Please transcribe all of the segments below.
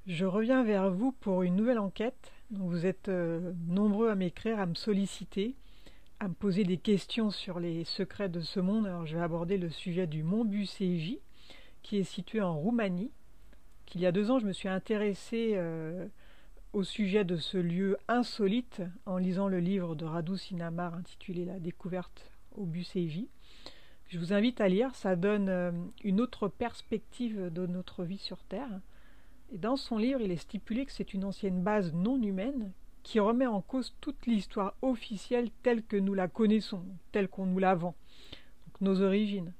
Je reviens vers vous pour une nouvelle enquête. Donc vous êtes nombreux à m'écrire, à me solliciter, à me poser des questions sur les secrets de ce monde. Alors je vais aborder le sujet du mont Bucéji, qui est situé en Roumanie. Qu'il y a 2 ans, je me suis intéressée au sujet de ce lieu insolite en lisant le livre de Radu Sinamar intitulé La découverte au Bucéji. Je vous invite à lire, ça donne une autre perspective de notre vie sur Terre. Et dans son livre, il est stipulé que c'est une ancienne base non humaine qui remet en cause toute l'histoire officielle telle que nous la connaissons, telle qu'on nous la vend, donc nos origines.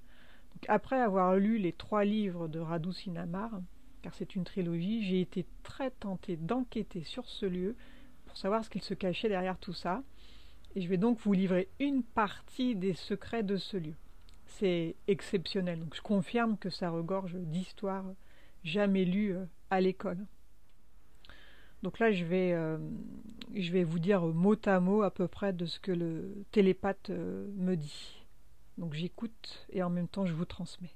Donc après avoir lu les 3 livres de Radu Sinamar, car c'est une trilogie, j'ai été très tentée d'enquêter sur ce lieu pour savoir ce qu'il se cachait derrière tout ça. Et je vais donc vous livrer une partie des secrets de ce lieu. C'est exceptionnel, donc je confirme que ça regorge d'histoires jamais lues à l'école. Donc là, je vais vous dire mot à mot à peu près de ce que le télépathe me dit. Donc j'écoute et en même temps je vous transmets.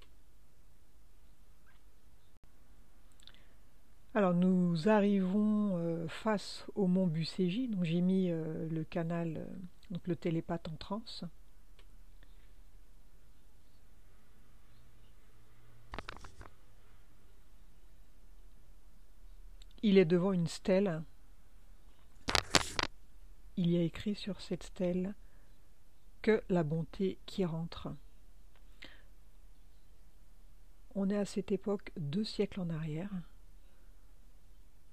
Alors nous arrivons face au mont Bucéji. Donc j'ai mis le canal, donc le télépathe en transe. Il est devant une stèle. Il y a écrit sur cette stèle que la bonté qui rentre. On est à cette époque 2 siècles en arrière.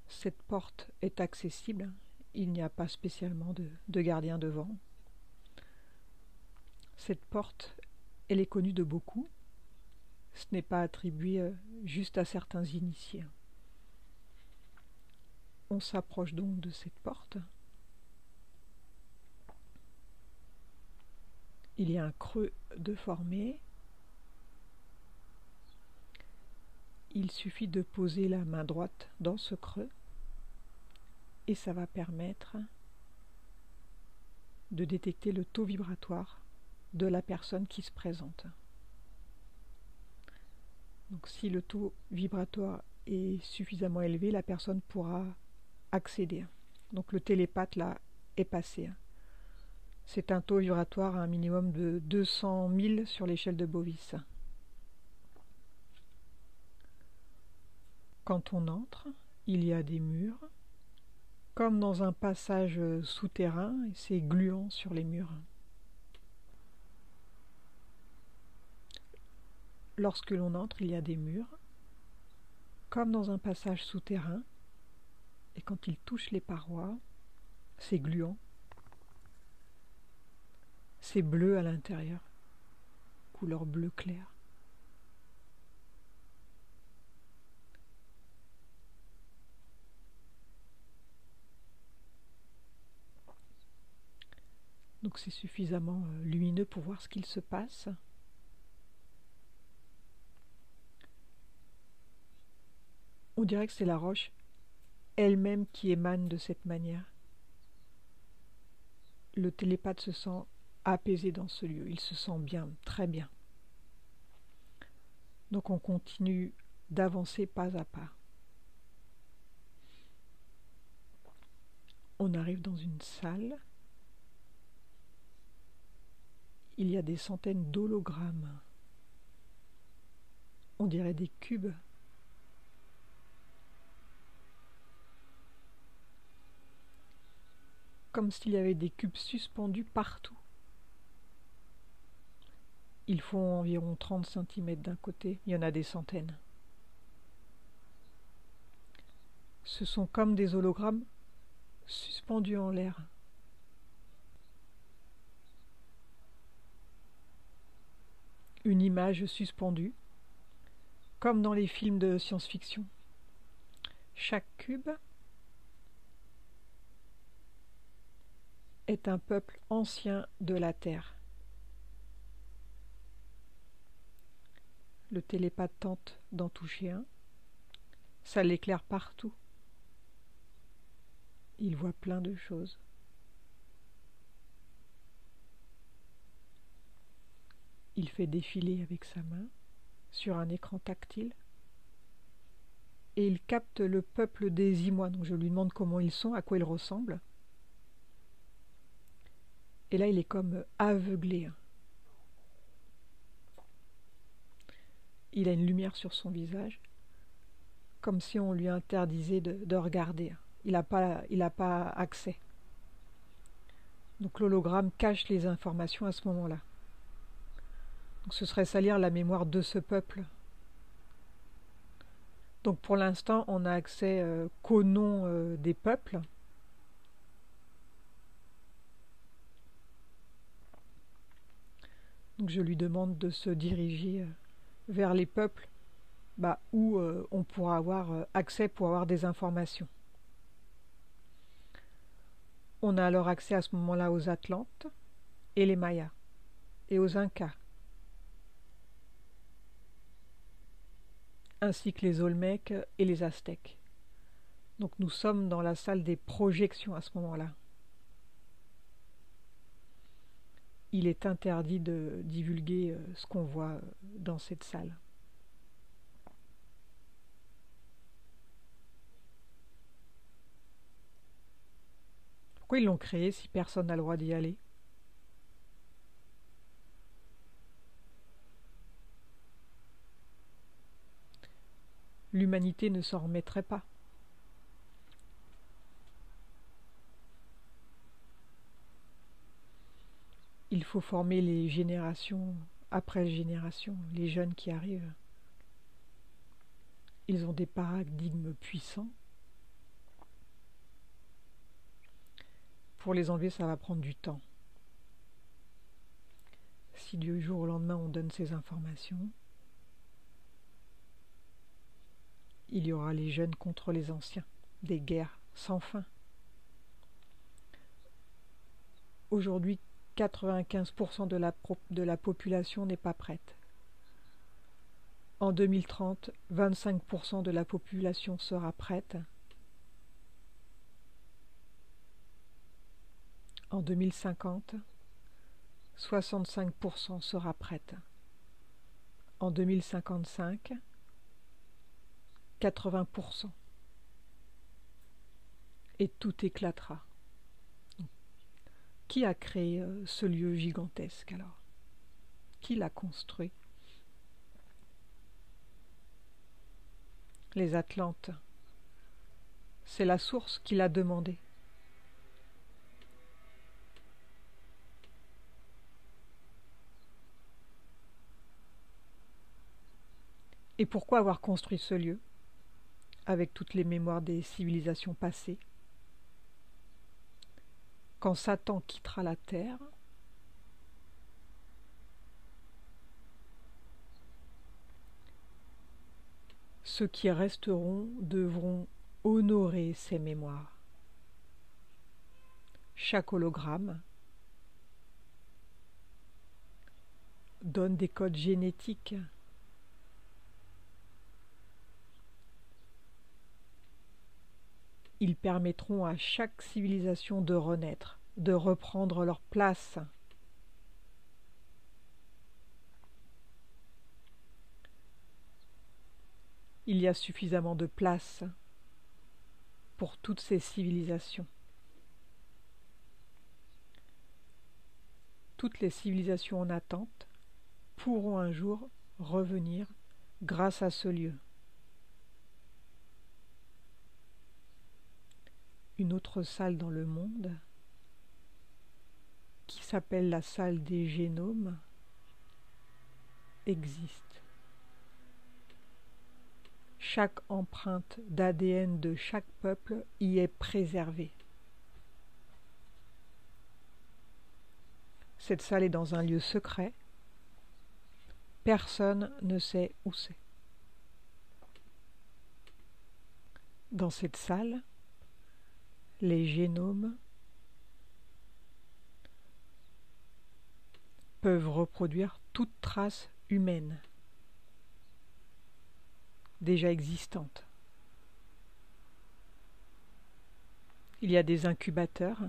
Cette porte est accessible. Il n'y a pas spécialement de gardien devant. Cette porte, elle est connue de beaucoup. Ce n'est pas attribué juste à certains initiés. On s'approche donc de cette porte. Il y a un creux de formé. Il suffit de poser la main droite dans ce creux et ça va permettre de détecter le taux vibratoire de la personne qui se présente. Donc si le taux vibratoire est suffisamment élevé, la personne pourra accéder. Donc le télépathe là est passé. C'est un taux vibratoire à un minimum de 200 000 sur l'échelle de Bovis. Quand on entre, il y a des murs, comme dans un passage souterrain, et c'est gluant sur les murs. Lorsque l'on entre, il y a des murs, comme dans un passage souterrain, et quand il touche les parois, c'est gluant. C'est bleu à l'intérieur, couleur bleu clair. Donc c'est suffisamment lumineux pour voir ce qu'il se passe. On dirait que c'est la roche elle-même qui émane de cette manière. Le télépathe se sent apaisé dans ce lieu, il se sent bien, très bien. Donc on continue d'avancer pas à pas. On arrive dans une salle. Il y a des centaines d'hologrammes. On dirait des cubes. Comme s'il y avait des cubes suspendus partout. Ils font environ 30 cm d'un côté, il y en a des centaines. Ce sont comme des hologrammes suspendus en l'air. Une image suspendue, comme dans les films de science-fiction. Chaque cube est un peuple ancien de la Terre. Le télépathe tente d'en toucher un. Ça l'éclaire partout. Il voit plein de choses. Il fait défiler avec sa main sur un écran tactile. et il capte le peuple des Imois. Donc je lui demande comment ils sont, à quoi ils ressemblent. Et là, il est comme aveuglé. Il a une lumière sur son visage, comme si on lui interdisait de regarder. Il n'a pas accès. Donc l'hologramme cache les informations à ce moment-là. Donc ce serait salir la mémoire de ce peuple. Donc pour l'instant, on n'a accès qu'au nom des peuples. Donc je lui demande de se diriger vers les peuples où on pourra avoir accès pour avoir des informations. On a alors accès à ce moment-là aux Atlantes et les Mayas et aux Incas, ainsi que les Olmèques et les Aztèques. Donc nous sommes dans la salle des projections à ce moment-là. Il est interdit de divulguer ce qu'on voit dans cette salle. Pourquoi ils l'ont créé si personne n'a le droit d'y aller? L'humanité ne s'en remettrait pas. Il faut former les générations après génération, les jeunes qui arrivent. Ils ont des paradigmes puissants. Pour les enlever, ça va prendre du temps. Si du jour au lendemain on donne ces informations, il y aura les jeunes contre les anciens, des guerres sans fin. Aujourd'hui, 95% de la population n'est pas prête. En 2030, 25% de la population sera prête. En 2050, 65% sera prête. En 2055, 80%. Et tout éclatera. Qui a créé ce lieu gigantesque alors? Qui l'a construit? Les Atlantes. C'est la source qui l'a demandé. Et pourquoi avoir construit ce lieu, avec toutes les mémoires des civilisations passées? Quand Satan quittera la terre, ceux qui resteront devront honorer ces mémoires. Chaque hologramme donne des codes génétiques. Ils permettront à chaque civilisation de renaître, de reprendre leur place. Il y a suffisamment de place pour toutes ces civilisations. Toutes les civilisations en attente pourront un jour revenir grâce à ce lieu. Une autre salle dans le monde, qui s'appelle la salle des génomes, existe. Chaque empreinte d'ADN de chaque peuple y est préservée. Cette salle est dans un lieu secret. Personne ne sait où c'est. Dans cette salle, les génomes peuvent reproduire toute trace humaine déjà existante. Il y a des incubateurs,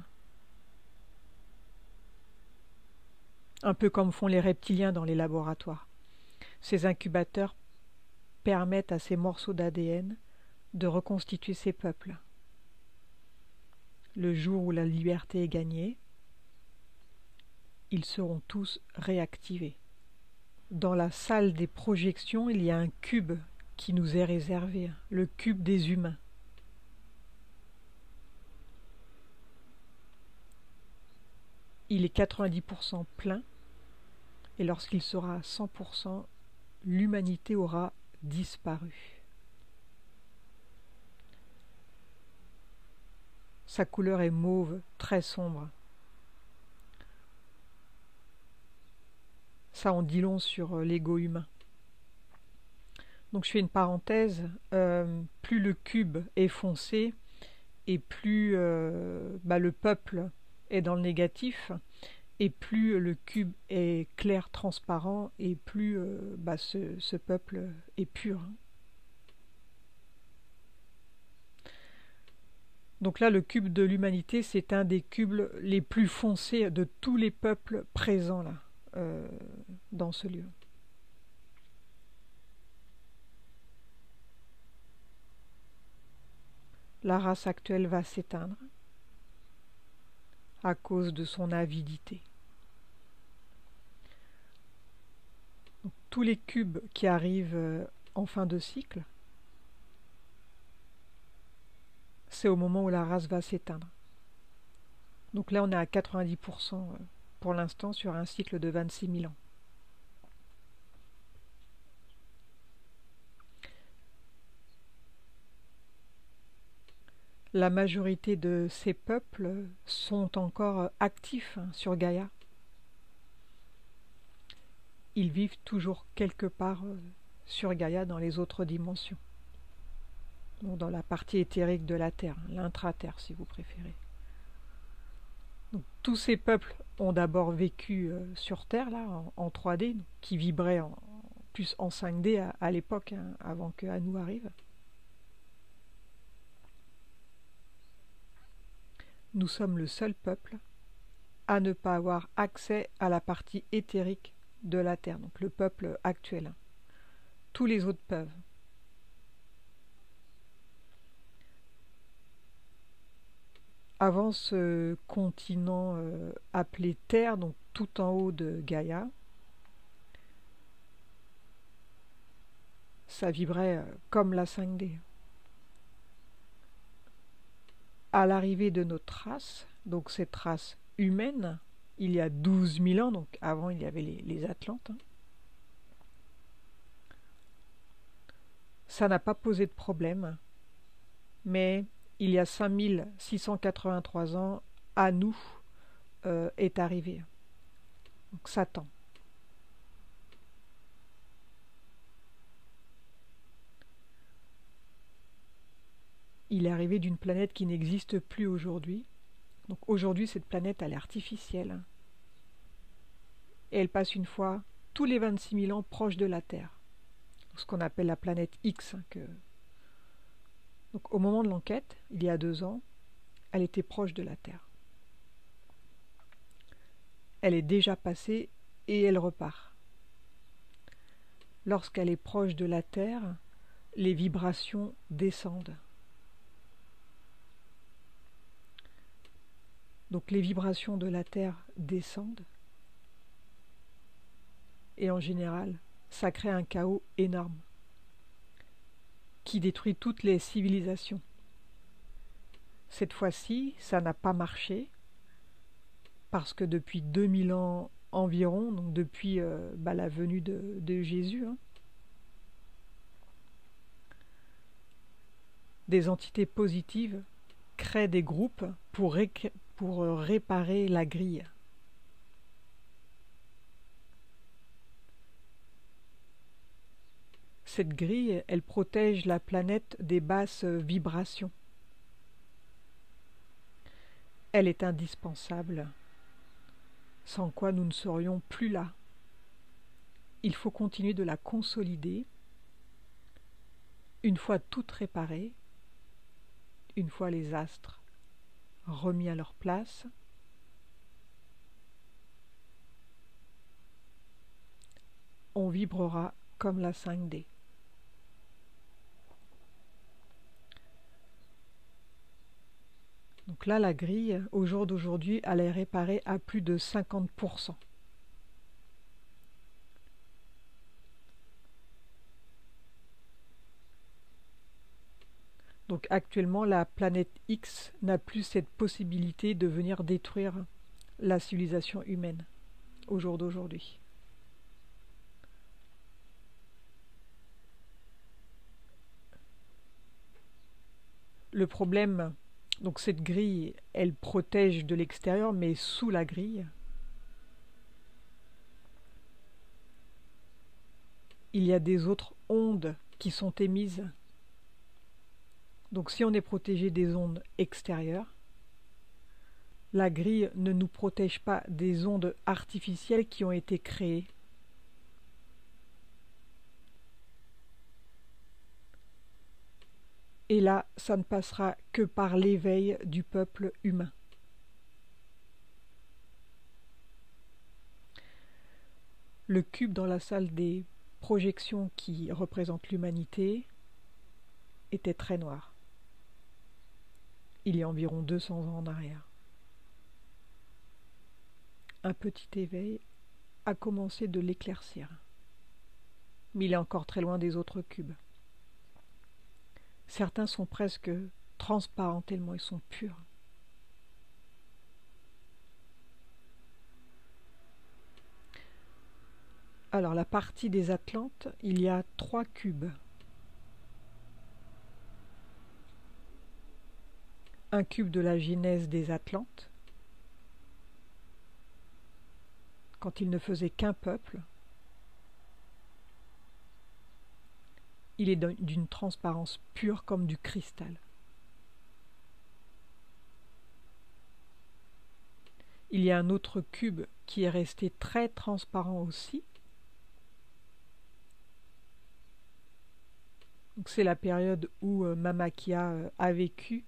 un peu comme font les reptiliens dans les laboratoires. Ces incubateurs permettent à ces morceaux d'ADN de reconstituer ces peuples. Le jour où la liberté est gagnée, ils seront tous réactivés. Dans la salle des projections, il y a un cube qui nous est réservé, le cube des humains. Il est 90% plein, et lorsqu'il sera à 100%, l'humanité aura disparu. Sa couleur est mauve, très sombre. Ça en dit long sur l'ego humain. Donc je fais une parenthèse, plus le cube est foncé, et plus le peuple est dans le négatif, et plus le cube est clair, transparent, et plus ce peuple est pur. Donc là, le cube de l'humanité, c'est un des cubes les plus foncés de tous les peuples présents là, dans ce lieu. La race actuelle va s'éteindre à cause de son avidité. Donc, tous les cubes qui arrivent en fin de cycle, c'est au moment où la race va s'éteindre. Donc là, on est à 90% pour l'instant sur un cycle de 26 000 ans. La majorité de ces peuples sont encore actifs sur Gaïa. Ils vivent toujours quelque part sur Gaïa dans les autres dimensions. Donc dans la partie éthérique de la Terre, l'intra-terre si vous préférez. Donc, tous ces peuples ont d'abord vécu sur Terre, là, en 3D, qui vibraient plus en 5D à l'époque, avant que Anu arrive. Nous sommes le seul peuple à ne pas avoir accès à la partie éthérique de la Terre, donc le peuple actuel. Tous les autres peuvent. Avant ce continent appelé Terre, donc tout en haut de Gaïa, ça vibrait comme la 5D. À l'arrivée de notre race, donc cette race humaine, il y a 12 000 ans, donc avant il y avait les Atlantes, ça n'a pas posé de problème, mais il y a 5683 ans, Anu est arrivé, donc Satan. Il est arrivé d'une planète qui n'existe plus aujourd'hui. Donc aujourd'hui, cette planète, elle est artificielle. Et elle passe une fois tous les 26 000 ans proche de la Terre. Ce qu'on appelle la planète X. Donc au moment de l'enquête, il y a 2 ans, elle était proche de la Terre. Elle est déjà passée et elle repart. Lorsqu'elle est proche de la Terre, les vibrations descendent. Donc les vibrations de la Terre descendent et en général, ça crée un chaos énorme qui détruit toutes les civilisations. Cette fois-ci, ça n'a pas marché parce que depuis 2000 ans environ, donc depuis la venue de Jésus, des entités positives créent des groupes pour réparer la grille. Cette grille, elle protège la planète des basses vibrations. Elle est indispensable, sans quoi nous ne serions plus là. Il faut continuer de la consolider. Une fois toute réparée, une fois les astres remis à leur place, on vibrera comme la 5D. Donc là, la grille, au jour d'aujourd'hui, elle est réparée à plus de 50%. Donc actuellement, la planète X n'a plus cette possibilité de venir détruire la civilisation humaine au jour d'aujourd'hui. Le problème, donc cette grille, elle protège de l'extérieur, mais sous la grille, il y a des autres ondes qui sont émises. Donc si on est protégé des ondes extérieures, la grille ne nous protège pas des ondes artificielles qui ont été créées. Et là, ça ne passera que par l'éveil du peuple humain. Le cube dans la salle des projections qui représente l'humanité était très noir. Il y a environ 200 ans en arrière. Un petit éveil a commencé de l'éclaircir. Mais il est encore très loin des autres cubes. Certains sont presque transparents tellement ils sont purs. Alors la partie des Atlantes, il y a 3 cubes. Un cube de la genèse des Atlantes, quand ils ne faisaient qu'un peuple. Il est d'une transparence pure comme du cristal. Il y a un autre cube qui est resté très transparent aussi. C'est la période où Mamakya a vécu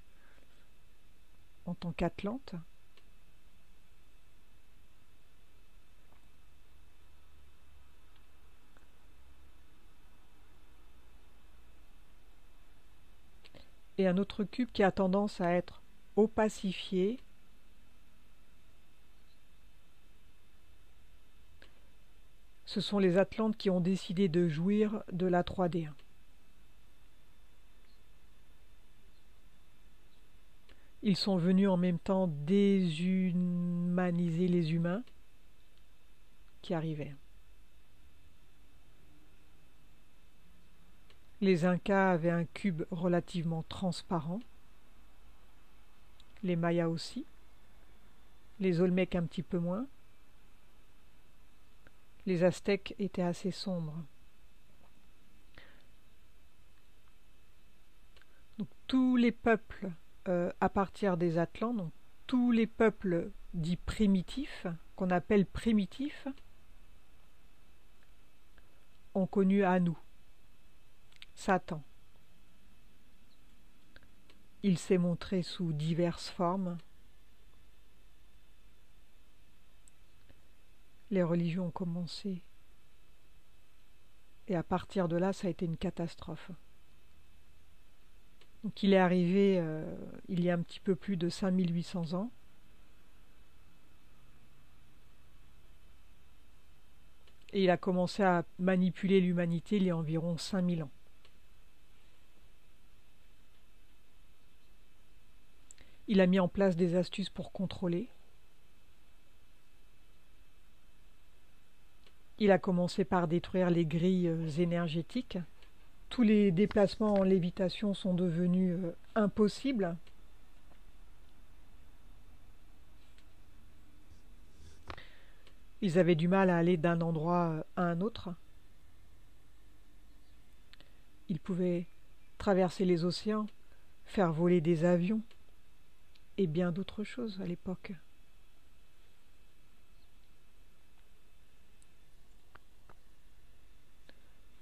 en tant qu'Atlante. Et un autre cube qui a tendance à être opacifié. Ce sont les Atlantes qui ont décidé de jouir de la 3D. Ils sont venus en même temps déshumaniser les humains qui arrivaient. Les Incas avaient un cube relativement transparent, les Mayas aussi, les Olmèques un petit peu moins, les Aztèques étaient assez sombres. Donc, tous les peuples à partir des Atlantes, donc tous les peuples dits primitifs, qu'on appelle primitifs, ont connu Anu, Satan. Il s'est montré sous diverses formes. Les religions ont commencé. Et à partir de là, ça a été une catastrophe. Donc il est arrivé il y a un petit peu plus de 5800 ans. Et il a commencé à manipuler l'humanité il y a environ 5000 ans. Il a mis en place des astuces pour contrôler. Il a commencé par détruire les grilles énergétiques. Tous les déplacements en lévitation sont devenus impossibles. Ils avaient du mal à aller d'un endroit à un autre. Ils pouvaient traverser les océans, faire voler des avions et bien d'autres choses à l'époque.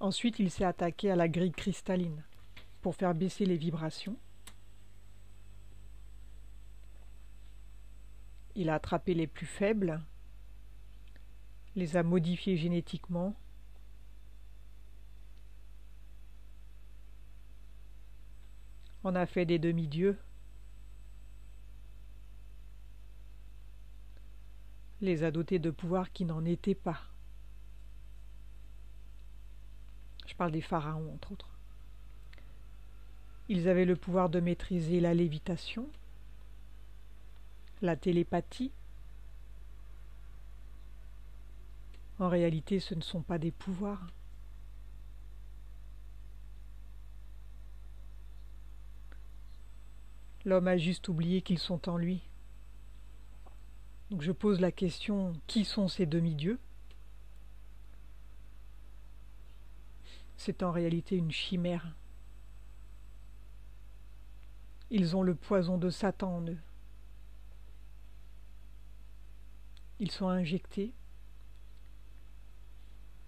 Ensuite, il s'est attaqué à la grille cristalline pour faire baisser les vibrations. Il a attrapé les plus faibles, les a modifiés génétiquement. On a fait des demi-dieux. les a dotés de pouvoirs qui n'en étaient pas. Je parle des pharaons, entre autres. Ils avaient le pouvoir de maîtriser la lévitation, la télépathie. En réalité, ce ne sont pas des pouvoirs. L'homme a juste oublié qu'ils sont en lui. Donc je pose la question, qui sont ces demi-dieux? C'est en réalité une chimère. Ils ont le poison de Satan en eux. Ils sont injectés.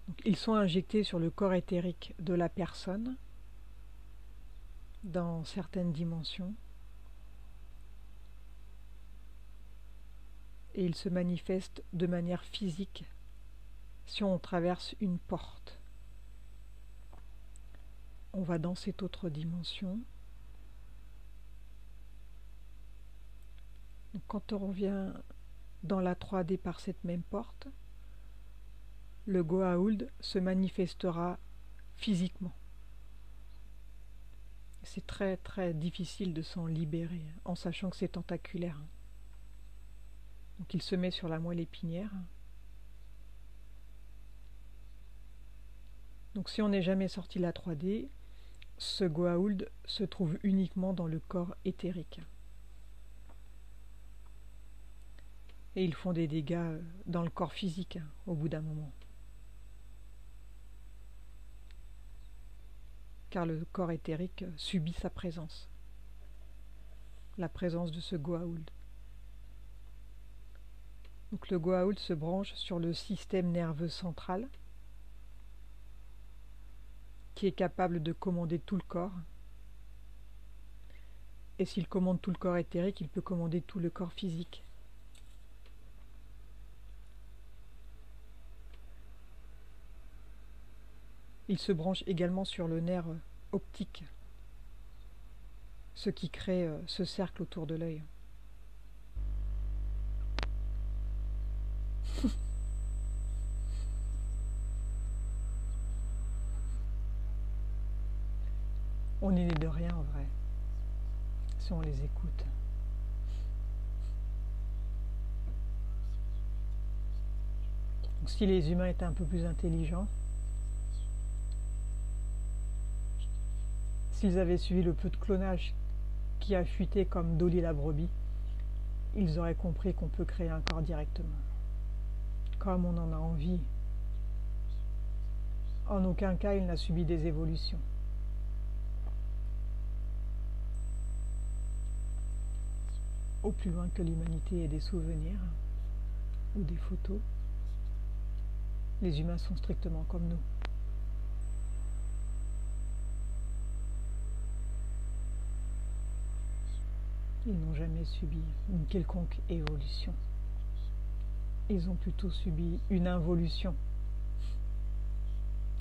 Donc, ils sont injectés sur le corps éthérique de la personne, dans certaines dimensions. Et ils se manifestent de manière physique si on traverse une porte. On va dans cette autre dimension. Donc, quand on revient dans la 3D par cette même porte, le Goa'uld se manifestera physiquement. C'est très très difficile de s'en libérer en sachant que c'est tentaculaire. Donc il se met sur la moelle épinière. Donc si on n'est jamais sorti de la 3D, ce Goa'uld se trouve uniquement dans le corps éthérique. Et ils font des dégâts dans le corps physique au bout d'un moment. Car le corps éthérique subit sa présence. La présence de ce Goa'uld. Donc le Goa'uld se branche sur le système nerveux central qui est capable de commander tout le corps. Et s'il commande tout le corps éthérique, il peut commander tout le corps physique. Il se branche également sur le nerf optique, ce qui crée ce cercle autour de l'œil. On n'est né de rien en vrai, si on les écoute. Donc, si les humains étaient un peu plus intelligents, s'ils avaient suivi le peu de clonage qui a fuité comme Dolly la brebis, ils auraient compris qu'on peut créer un corps directement. Comme on en a envie. En aucun cas, il n'a subi des évolutions. Au plus loin que l'humanité ait des souvenirs ou des photos, les humains sont strictement comme nous. Ils n'ont jamais subi une quelconque évolution. Ils ont plutôt subi une involution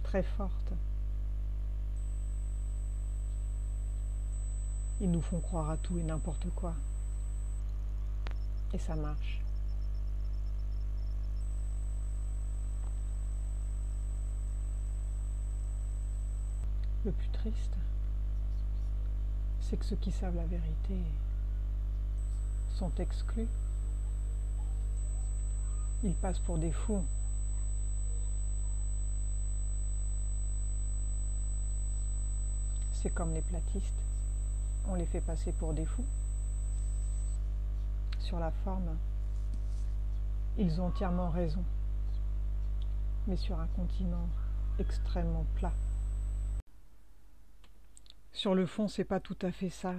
très forte. Ils nous font croire à tout et n'importe quoi. Et ça marche. Le plus triste, c'est que ceux qui savent la vérité sont exclus. Ils passent pour des fous. C'est comme les platistes. On les fait passer pour des fous. Sur la forme, ils ont entièrement raison. Mais sur un continent extrêmement plat. Sur le fond, c'est pas tout à fait ça.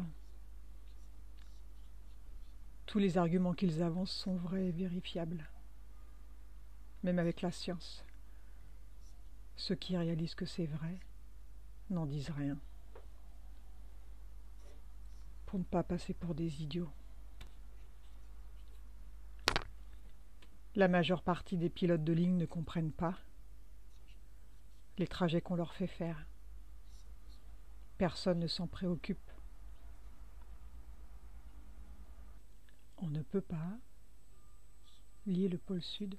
Tous les arguments qu'ils avancent sont vrais et vérifiables. Même avec la science. Ceux qui réalisent que c'est vrai n'en disent rien. Pour ne pas passer pour des idiots. La majeure partie des pilotes de ligne ne comprennent pas les trajets qu'on leur fait faire. Personne ne s'en préoccupe. On ne peut pas lier le pôle sud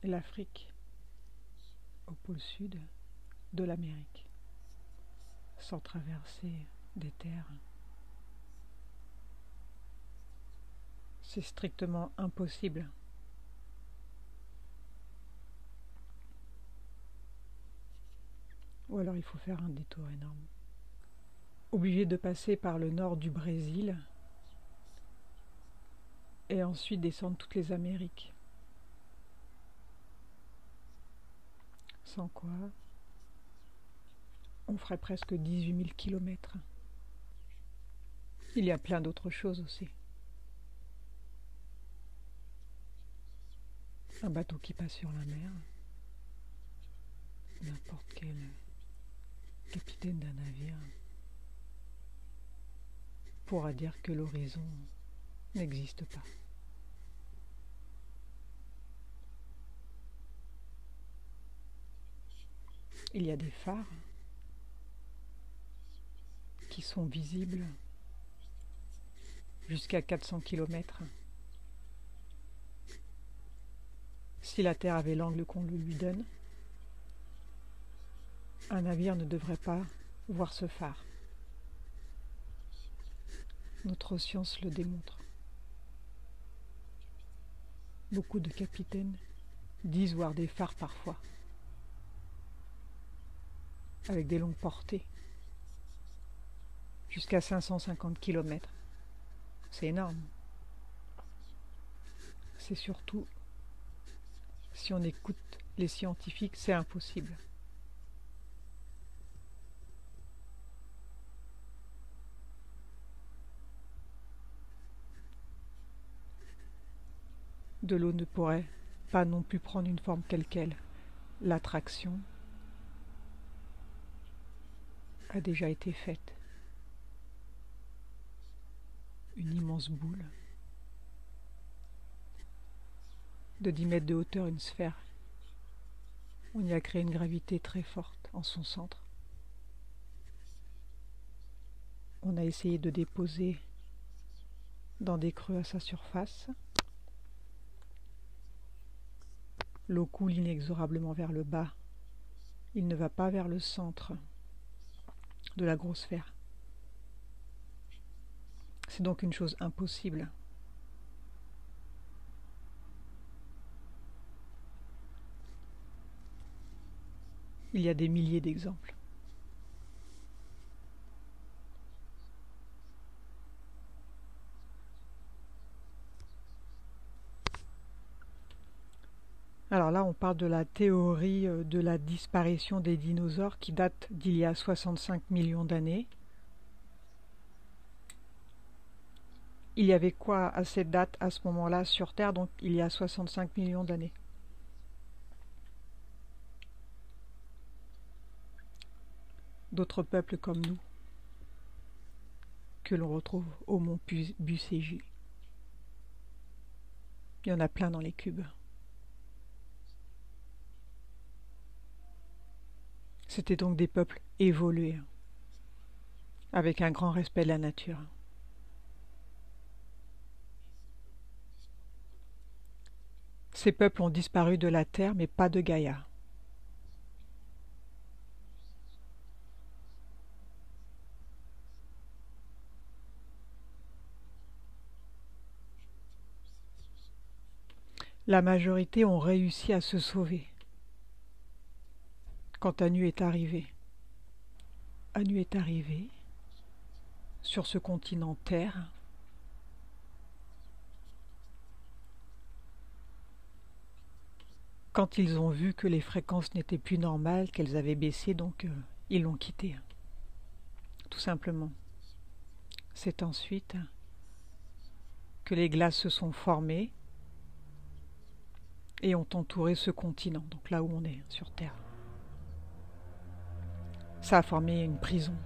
et l'Afrique au pôle sud de l'Amérique, sans traverser des terres. C'est strictement impossible. Ou alors il faut faire un détour énorme. Obligé de passer par le nord du Brésil et ensuite descendre toutes les Amériques. Sans quoi, on ferait presque 18 000 kilomètres. Il y a plein d'autres choses aussi. Un bateau qui passe sur la mer, n'importe quel capitaine d'un navire pourra dire que l'horizon n'existe pas. Il y a des phares qui sont visibles jusqu'à 400 km. Si la Terre avait l'angle qu'on lui donne, un navire ne devrait pas voir ce phare. Notre science le démontre. Beaucoup de capitaines disent voir des phares parfois, avec des longues portées, jusqu'à 550 km. C'est énorme. C'est surtout, si on écoute les scientifiques, c'est impossible. De l'eau ne pourrait pas non plus prendre une forme telle qu'elle. L'attraction a déjà été faite. Une immense boule de 10 mètres de hauteur, une sphère. On y a créé une gravité très forte en son centre. On a essayé de déposer dans des creux à sa surface. L'eau coule inexorablement vers le bas. Il ne va pas vers le centre de la grosse sphère. C'est donc une chose impossible. Il y a des milliers d'exemples. Alors là, on parle de la théorie de la disparition des dinosaures qui date d'il y a 65 millions d'années. Il y avait quoi à cette date, à ce moment-là, sur Terre, donc il y a 65 millions d'années? D'autres peuples comme nous, que l'on retrouve au mont Buséji. Il y en a plein dans les cubes. C'était donc des peuples évolués, avec un grand respect de la nature. Ces peuples ont disparu de la Terre, mais pas de Gaïa. La majorité ont réussi à se sauver. Quand Anu est arrivé. Anu est arrivé sur ce continent Terre. Quand ils ont vu que les fréquences n'étaient plus normales, qu'elles avaient baissé, donc ils l'ont quitté. Tout simplement. C'est ensuite que les glaces se sont formées et ont entouré ce continent, donc là où on est, sur Terre. Ça a formé une prison.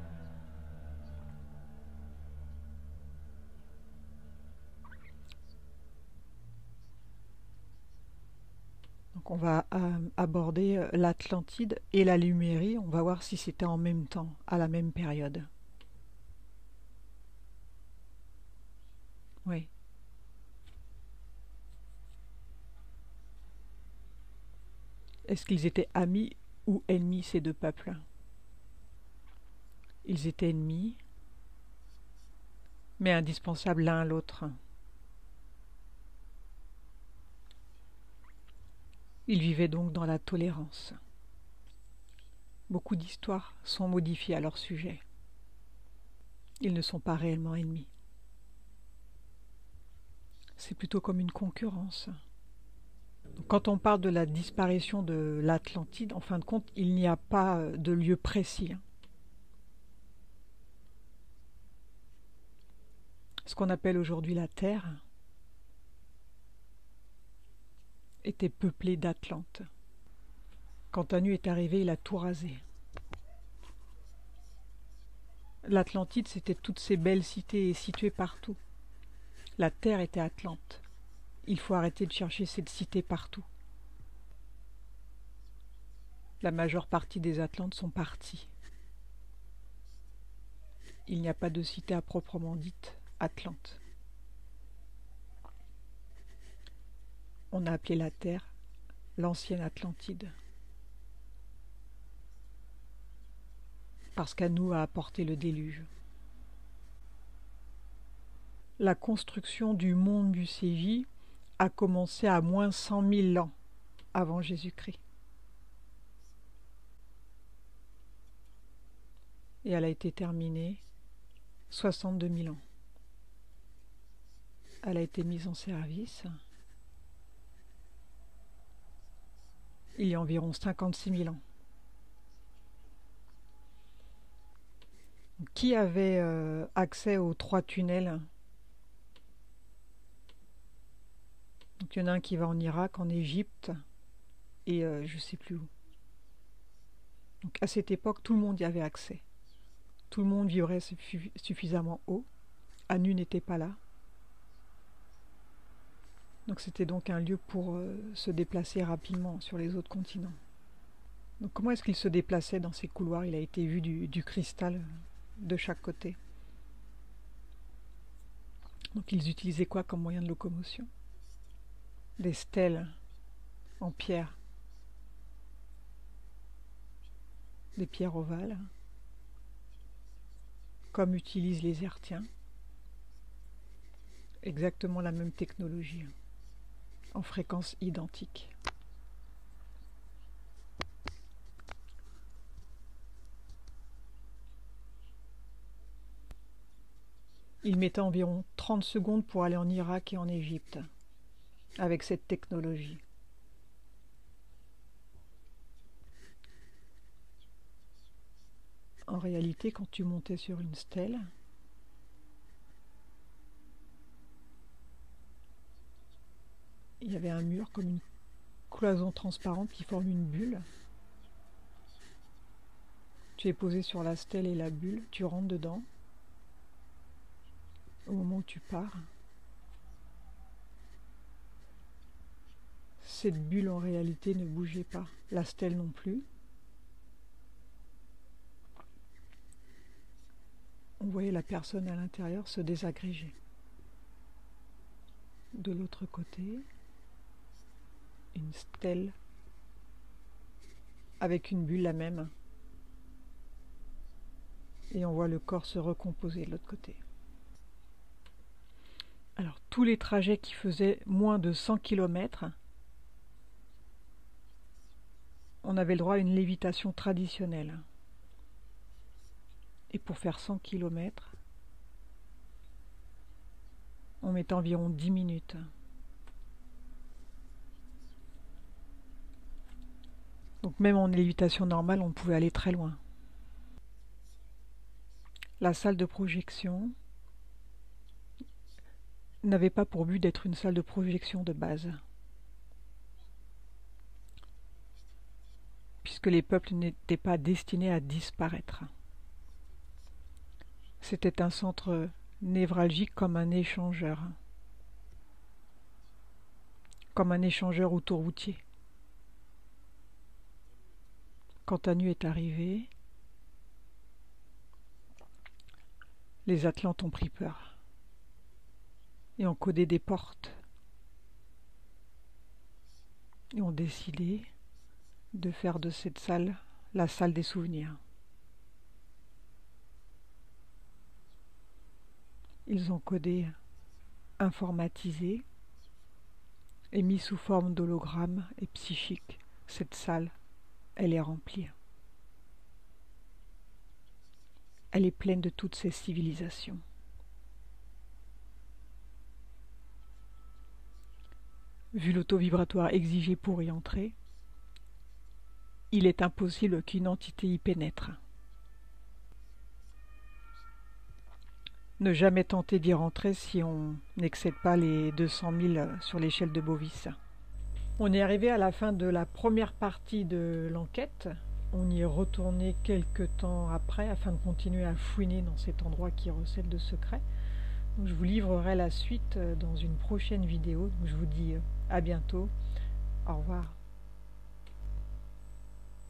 Donc on va aborder l'Atlantide et la Lumérie. On va voir si c'était en même temps, à la même période. Oui. Est-ce qu'ils étaient amis ou ennemis, ces deux peuples? Ils étaient ennemis, mais indispensables l'un à l'autre. Ils vivaient donc dans la tolérance. Beaucoup d'histoires sont modifiées à leur sujet. Ils ne sont pas réellement ennemis. C'est plutôt comme une concurrence. Quand on parle de la disparition de l'Atlantide, en fin de compte, il n'y a pas de lieu précis. Ce qu'on appelle aujourd'hui la Terre était peuplée d'Atlantes. Quand Anu est arrivé, il a tout rasé. L'Atlantide, c'était toutes ces belles cités situées partout. La Terre était Atlante. Il faut arrêter de chercher cette cité partout. La majeure partie des Atlantes sont partis. Il n'y a pas de cité à proprement dite Atlante. On a appelé la Terre l'ancienne Atlantide. Parce qu'Anu a apporté le déluge. La construction du mont Buséji a commencé à moins 100 000 ans avant Jésus-Christ. Et elle a été terminée 62 000 ans. Elle a été mise en service il y a environ 56 000 ans. Qui avait accès aux 3 tunnels? Donc, il y en a un qui va en Irak, en Égypte et je ne sais plus où. Donc, à cette époque, tout le monde y avait accès. Tout le monde vivrait suffisamment haut. Anu n'était pas là. Donc c'était donc un lieu pour se déplacer rapidement sur les autres continents. Donc comment est-ce qu'il se déplaçait dans ces couloirs? Il a été vu du cristal de chaque côté. Donc ils utilisaient quoi comme moyen de locomotion? Des stèles en pierre. Des pierres ovales, comme utilisent les Hertziens. Exactement la même technologie, en fréquence identique. Il mettait environ 30 secondes pour aller en Irak et en Égypte, avec cette technologie. En réalité, quand tu montais sur une stèle, il y avait un mur comme une cloison transparente qui forme une bulle. Tu es posé sur la stèle et la bulle, tu rentres dedans. Au moment où tu pars, cette bulle en réalité ne bougeait pas, la stèle non plus. On voyait la personne à l'intérieur se désagréger. De l'autre côté, une stèle avec une bulle la même. Et on voit le corps se recomposer de l'autre côté. Alors, tous les trajets qui faisaient moins de 100 km, on avait le droit à une lévitation traditionnelle. Et pour faire 100 km, on mettait environ 10 minutes. Donc même en lévitation normale, on pouvait aller très loin. La salle de projection n'avait pas pour but d'être une salle de projection de base, puisque les peuples n'étaient pas destinés à disparaître. C'était un centre névralgique comme un échangeur autoroutier. Quand Anu est arrivé, les Atlantes ont pris peur et ont codé des portes et ont décidé de faire de cette salle la salle des souvenirs. Ils ont codé, informatisé et mis sous forme d'hologramme et psychique. Cette salle, elle est remplie. Elle est pleine de toutes ces civilisations. Vu le taux vibratoire exigé pour y entrer, il est impossible qu'une entité y pénètre. Ne jamais tenter d'y rentrer si on n'excède pas les 200 000 sur l'échelle de Bovis. On est arrivé à la fin de la première partie de l'enquête. On y est retourné quelques temps après afin de continuer à fouiner dans cet endroit qui recèle de secrets. Donc, je vous livrerai la suite dans une prochaine vidéo. Donc, je vous dis à bientôt. Au revoir.